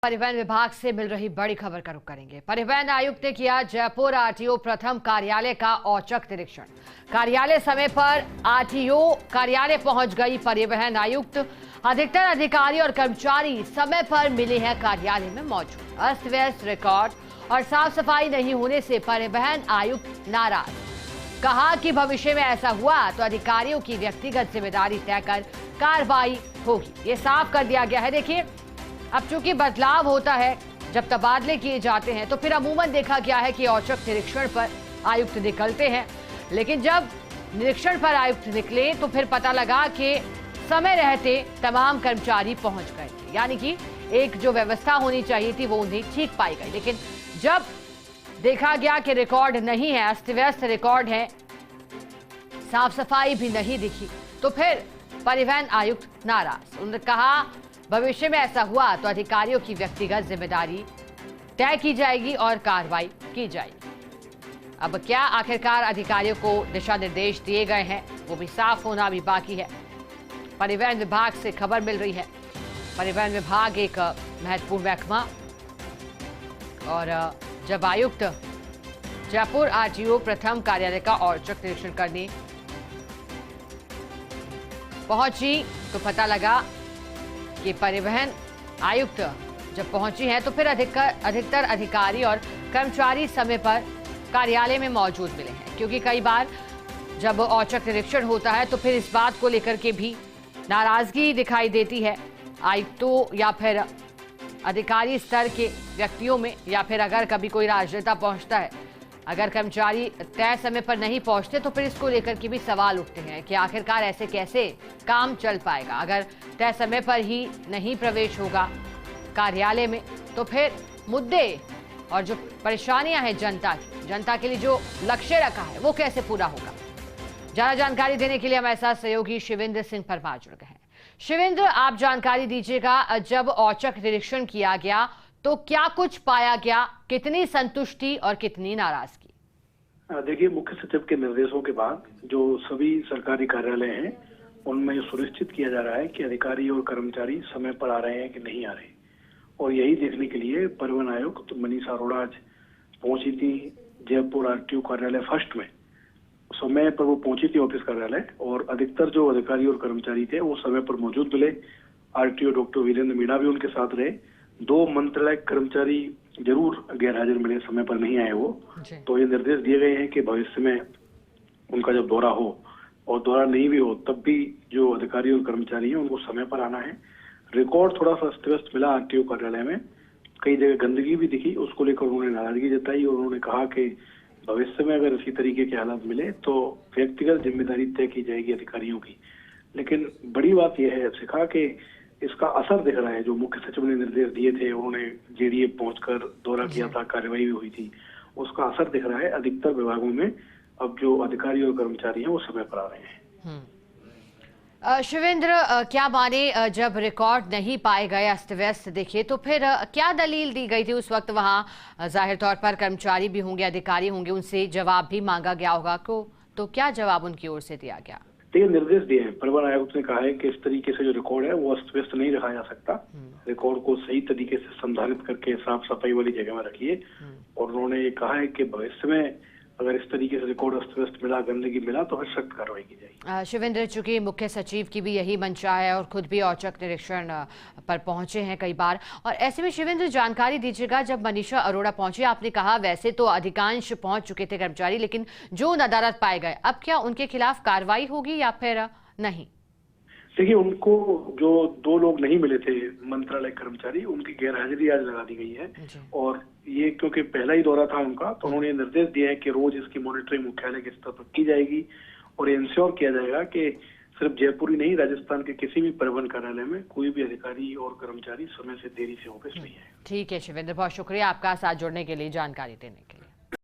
परिवहन विभाग से मिल रही बड़ी खबर का रुख करेंगे। परिवहन आयुक्त ने किया जयपुर आरटीओ प्रथम कार्यालय का औचक निरीक्षण। कार्यालय समय पर आरटीओ कार्यालय पहुंच गई परिवहन आयुक्त। अधिकतर अधिकारी और कर्मचारी समय पर मिले हैं कार्यालय में मौजूद। अस्त व्यस्त रिकॉर्ड और साफ सफाई नहीं होने से परिवहन आयुक्त नाराज। कहा कि भविष्य में ऐसा हुआ तो अधिकारियों की व्यक्तिगत जिम्मेदारी तय कर कार्रवाई होगी। ये साफ कर दिया गया है। देखिए, अब चूंकि बदलाव होता है, जब तबादले किए जाते हैं तो फिर अमूमन देखा गया है कि औचक निरीक्षण पर आयुक्त निकलते हैं, लेकिन जब निरीक्षण पर आयुक्त निकले तो फिर पता लगा कि समय रहते तमाम कर्मचारी पहुंच गए थे। यानी कि एक जो व्यवस्था होनी चाहिए थी वो उन्हें ठीक पाई गई, लेकिन जब देखा गया कि रिकॉर्ड नहीं है, अस्त व्यस्त रिकॉर्ड है, साफ सफाई भी नहीं दिखी, तो फिर परिवहन आयुक्त नाराज। उन्होंने कहा भविष्य में ऐसा हुआ तो अधिकारियों की व्यक्तिगत जिम्मेदारी तय की जाएगी और कार्रवाई की जाएगी। अब क्या आखिरकार अधिकारियों को दिशा निर्देश दिए गए हैं, वो भी साफ होना भी बाकी है। परिवहन विभाग से खबर मिल रही है। परिवहन विभाग एक महत्वपूर्ण महकमा, और जब आयुक्त जयपुर आरटीओ प्रथम कार्यालय का औचक निरीक्षण करने पहुंची तो पता लगा कि परिवहन आयुक्त जब पहुंची हैं तो फिर अधिकतर अधिकारी और कर्मचारी समय पर कार्यालय में मौजूद मिले हैं, क्योंकि कई बार जब औचक निरीक्षण होता है तो फिर इस बात को लेकर के भी नाराजगी दिखाई देती है आयुक्तों या फिर अधिकारी स्तर के व्यक्तियों में, या फिर अगर कभी कोई राजनेता पहुंचता है, अगर कर्मचारी तय समय पर नहीं पहुंचते तो फिर इसको लेकर के भी सवाल उठते हैं कि आखिरकार ऐसे कैसे काम चल पाएगा। अगर तय समय पर ही नहीं प्रवेश होगा कार्यालय में तो फिर मुद्दे और जो परेशानियां हैं जनता के लिए जो लक्ष्य रखा है वो कैसे पूरा होगा। ज्यादा जानकारी देने के लिए हमारे साथ सहयोगी शिवेंद्र सिंह परमार जुड़ गए हैं। शिवेंद्र, आप जानकारी दीजिएगा, जब औचक निरीक्षण किया गया तो क्या कुछ पाया गया, कितनी संतुष्टि और कितनी नाराजगी? देखिए, मुख्य सचिव के निर्देशों के बाद जो सभी सरकारी कार्यालय हैं उनमें सुनिश्चित किया जा रहा है कि अधिकारी और कर्मचारी समय पर आ रहे हैं कि नहीं आ रहे, और यही देखने के लिए परिवहन आयुक्त मनीषा अरोड़ा आज पहुंची थी जयपुर आरटीओ कार्यालय फर्स्ट में। समय पर वो पहुंची थी ऑफिस कार्यालय, और अधिकतर जो अधिकारी और कर्मचारी थे वो समय पर मौजूद मिले। आरटीओ डॉक्टर वीरेंद्र मीणा भी उनके साथ रहे। 2 मंत्रालय कर्मचारी जरूर गैर हाजिर मिले, समय पर नहीं आए वो। तो ये निर्देश दिए गए हैं कि भविष्य में उनका जब दौरा हो और दौरा नहीं भी हो तब भी जो अधिकारी और कर्मचारी हैं उनको समय पर आना है। रिकॉर्ड थोड़ा सा अस्त व्यस्त मिला आरटीओ कार्यालय में, कई जगह गंदगी भी दिखी, उसको लेकर उन्होंने नाराजगी जताई और उन्होंने कहा कि भविष्य में अगर इसी तरीके के हालात मिले तो व्यक्तिगत जिम्मेदारी तय की जाएगी अधिकारियों की। लेकिन बड़ी बात यह है शिखा कि इसका असर दिख रहा है। जो मुख्य सचिव ने निर्देश दिए थे, उन्होंने जेडीए पहुंचकर दौरा किया था, कार्रवाई भी हुई थी, उसका असर दिख रहा है। अधिकतर विभागों में अब जो अधिकारी और कर्मचारी हैं वो समय पर आ रहे हैं। शिवेंद्र, क्या माने जब रिकॉर्ड नहीं पाए गए, अस्त व्यस्त दिखे, तो फिर क्या दलील दी गई थी उस वक्त? वहां जाहिर तौर पर कर्मचारी भी होंगे, अधिकारी होंगे, उनसे जवाब भी मांगा गया होगा को, तो क्या जवाब उनकी ओर से दिया गया? ये निर्देश दिए हैं। परिवहन आयुक्त ने कहा है कि इस तरीके से जो रिकॉर्ड है वो अस्त व्यस्त नहीं रखा जा सकता। रिकॉर्ड को सही तरीके से संधारित करके साफ सफाई वाली जगह में रखिए। और उन्होंने ये कहा है कि भविष्य में अगर इस तरीके से रिकॉर्ड अस्त व्यस्त मिला, गंदगी मिला, तो फिर सख्त कार्रवाई की जाएगी। शिवेंद्र, चूंकि मुख्य सचिव की भी यही मंशा है और खुद भी औचक निरीक्षण पर पहुंचे हैं कई बार, और ऐसे में शिवेंद्र जानकारी दीजिएगा, जब मनीषा अरोड़ा पहुंची, आपने कहा वैसे तो अधिकांश पहुंच चुके थे कर्मचारी, लेकिन जो नदारद पाए गए, अब क्या उनके खिलाफ कार्रवाई होगी या फिर नहीं? देखिए, उनको जो 2 लोग नहीं मिले थे मंत्रालय कर्मचारी, उनकी गैरहाजिरी आज लगा दी गई है। और ये क्योंकि पहला ही दौरा था उनका, तो उन्होंने निर्देश दिया है कि रोज इसकी मॉनिटरिंग मुख्यालय के स्तर पर की जाएगी और इंश्योर किया जाएगा कि सिर्फ जयपुर ही नहीं, राजस्थान के किसी भी परिवहन कार्यालय में कोई भी अधिकारी और कर्मचारी समय से देरी से ऑफिस नहीं है। ठीक है शिवेंद्र, बहुत शुक्रिया आपका साथ जुड़ने के लिए, जानकारी देने के लिए।